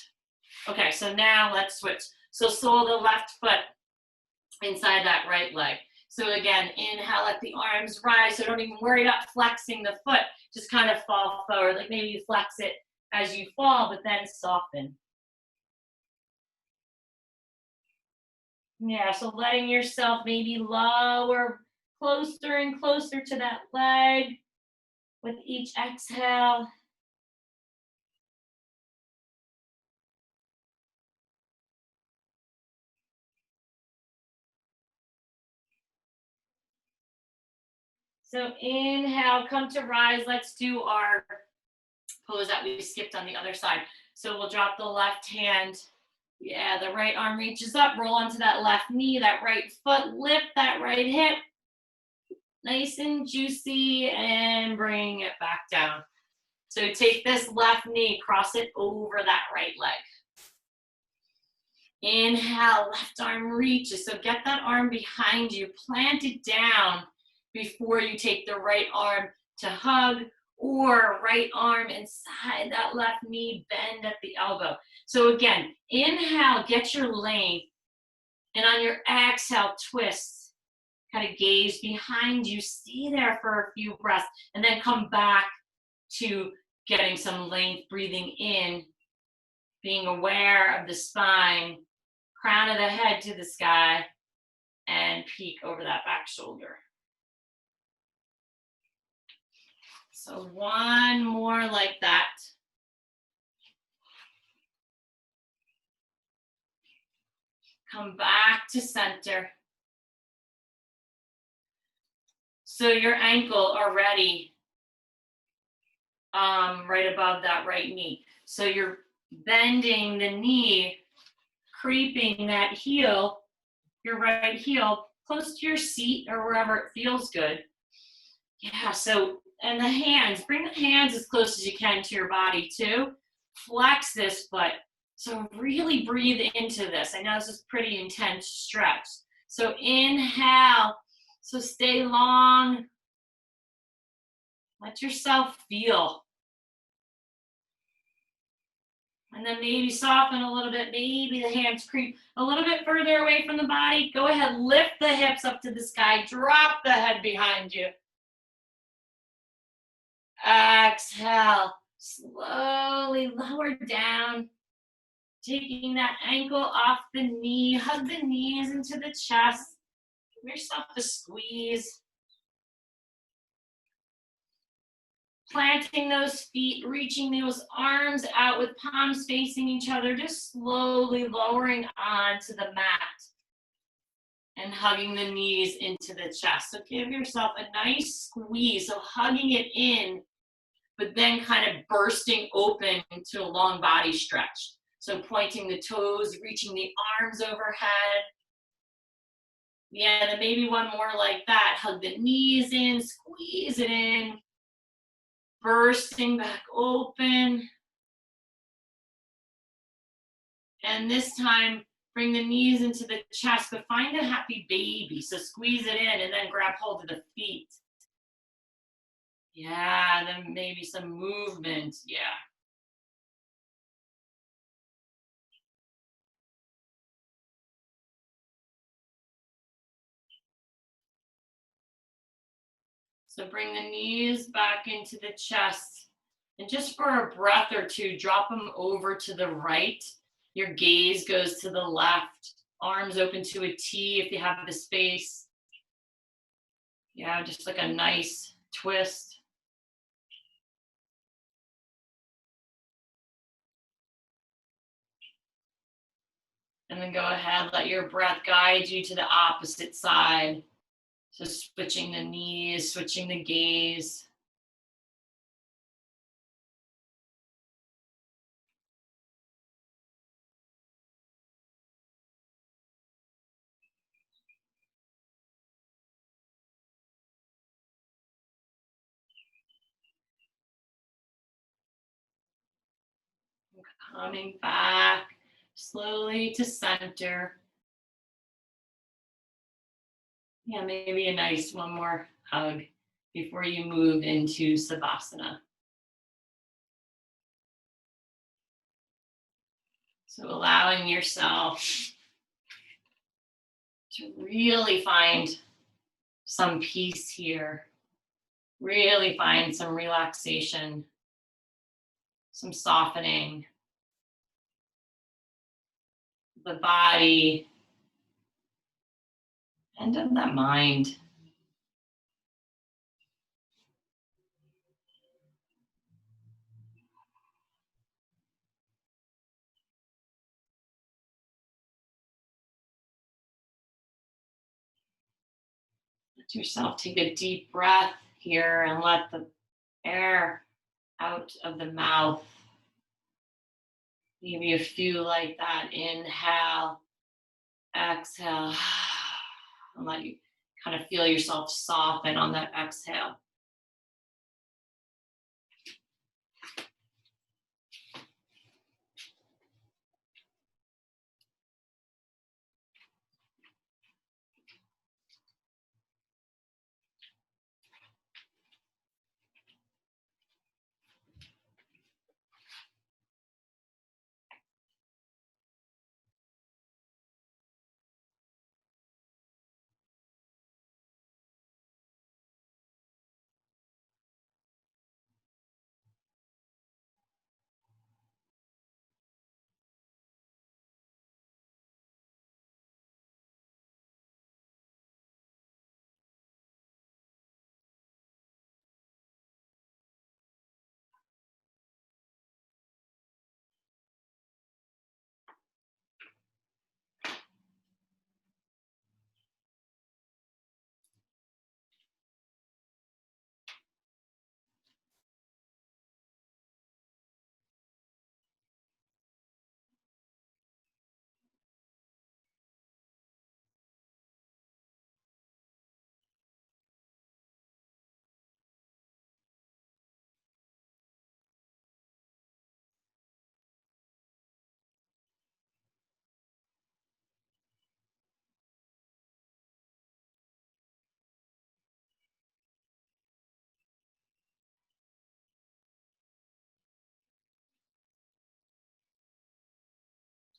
Okay, so now let's switch. So sole the left foot inside that right leg. So again, inhale, let the arms rise. So don't even worry about flexing the foot. Just kind of fall forward. Like maybe you flex it as you fall, but then soften. Yeah, so letting yourself maybe lower closer and closer to that leg with each exhale. So inhale, come to rise. Let's do our pose that we skipped on the other side. So we'll drop the left hand. Yeah, the right arm reaches up, roll onto that left knee, that right foot, lift that right hip. Nice and juicy, and bring it back down. So take this left knee, cross it over that right leg. Inhale, left arm reaches. So get that arm behind you, plant it down before you take the right arm to hug, or right arm inside that left knee, bend at the elbow. So again, inhale, get your length, and on your exhale, twist. Kind of gaze behind you, stay there for a few breaths, and then come back to getting some length, breathing in, being aware of the spine, crown of the head to the sky, and peek over that back shoulder. So one more like that. Come back to center. So your ankle already right above that right knee. So you're bending the knee, creeping that heel, your right heel, close to your seat or wherever it feels good. Yeah, so, and the hands, bring the hands as close as you can to your body too. Flex this foot. So really breathe into this. I know this is pretty intense stretch. So inhale. So stay long. Let yourself feel. And then maybe soften a little bit. Maybe the hands creep a little bit further away from the body. Go ahead, lift the hips up to the sky. Drop the head behind you. Exhale. Slowly lower down. Taking that ankle off the knee. Hug the knees into the chest. Give yourself a squeeze. Planting those feet, reaching those arms out with palms facing each other, just slowly lowering onto the mat and hugging the knees into the chest. So give yourself a nice squeeze, so hugging it in, but then kind of bursting open to a long body stretch. So pointing the toes, reaching the arms overhead. Yeah, then maybe one more like that. Hug the knees in, squeeze it in. Bursting back open. And this time, bring the knees into the chest, but find a happy baby. So squeeze it in and then grab hold of the feet. Yeah, then maybe some movement. Yeah. So bring the knees back into the chest. And just for a breath or two, drop them over to the right. Your gaze goes to the left. Arms open to a T if you have the space. Yeah, just like a nice twist. And then go ahead, let your breath guide you to the opposite side. So switching the knees, switching the gaze. Coming back slowly to center. Yeah, maybe a nice one more hug before you move into Savasana. So allowing yourself to really find some peace here, really find some relaxation, some softening. The body and of the mind. Let yourself take a deep breath here and let the air out of the mouth. Maybe a few like that. Inhale, exhale, and let you kind of feel yourself soften on that exhale.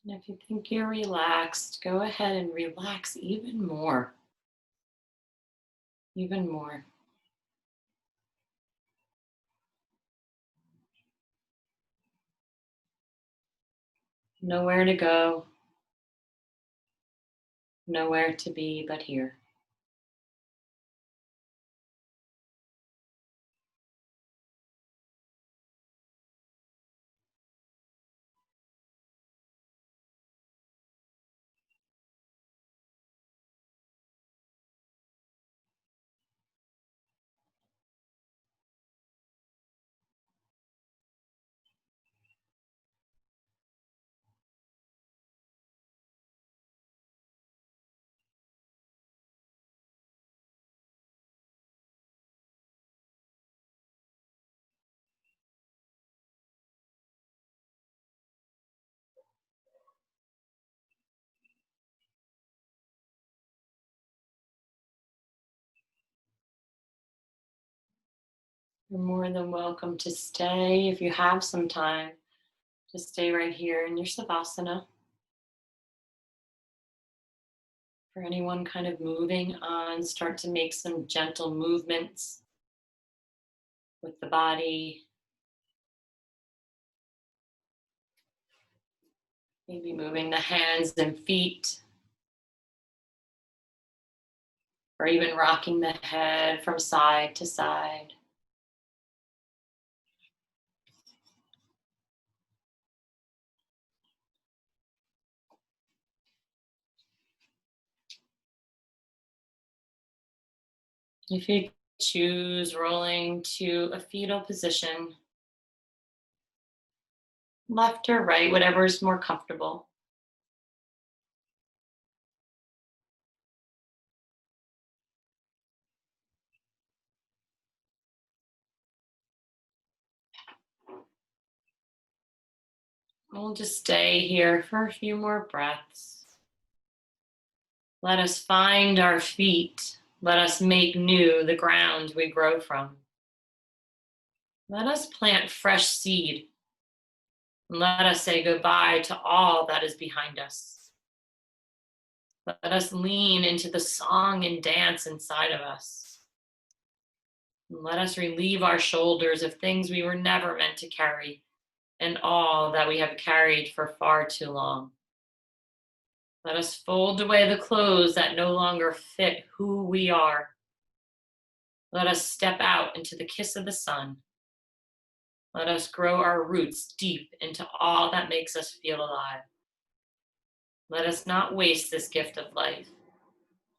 And if you think you're relaxed, go ahead and relax even more. Even more. Nowhere to go. Nowhere to be but here. You're more than welcome to stay if you have some time. Just stay right here in your Savasana. For anyone kind of moving on, start to make some gentle movements with the body. Maybe moving the hands and feet. Or even rocking the head from side to side. If you choose, rolling to a fetal position, left or right, whatever is more comfortable. We'll just stay here for a few more breaths. Let us find our feet. Let us make new the ground we grow from. Let us plant fresh seed. And let us say goodbye to all that is behind us. Let us lean into the song and dance inside of us. And let us relieve our shoulders of things we were never meant to carry and all that we have carried for far too long. Let us fold away the clothes that no longer fit who we are. Let us step out into the kiss of the sun. Let us grow our roots deep into all that makes us feel alive. Let us not waste this gift of life,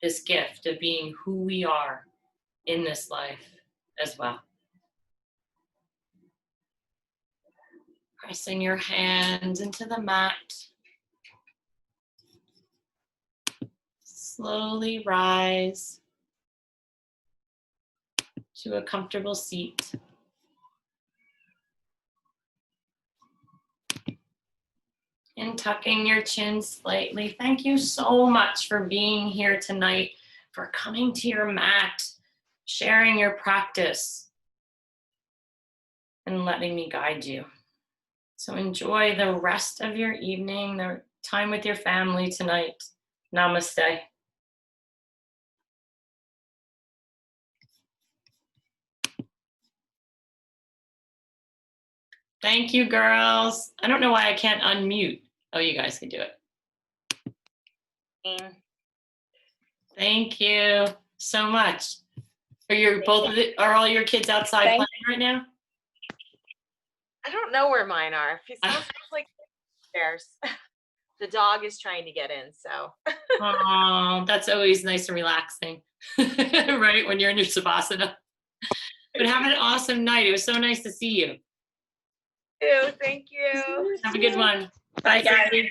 this gift of being who we are in this life as well. Pressing your hands into the mat. Slowly rise to a comfortable seat. And tucking your chin slightly. Thank you so much for being here tonight, for coming to your mat, sharing your practice, and letting me guide you. So enjoy the rest of your evening, the time with your family tonight. Namaste. Thank you, girls. I don't know why I can't unmute. Oh, you guys can do it. Thank you so much. Are all your kids outside playing right now? I don't know where mine are. It sounds like upstairs. The dog is trying to get in, so. Oh, that's always nice and relaxing, right? When you're in your Savasana. But have an awesome night. It was so nice to see you. Thank you. Have a good one. Bye, guys. Sandy.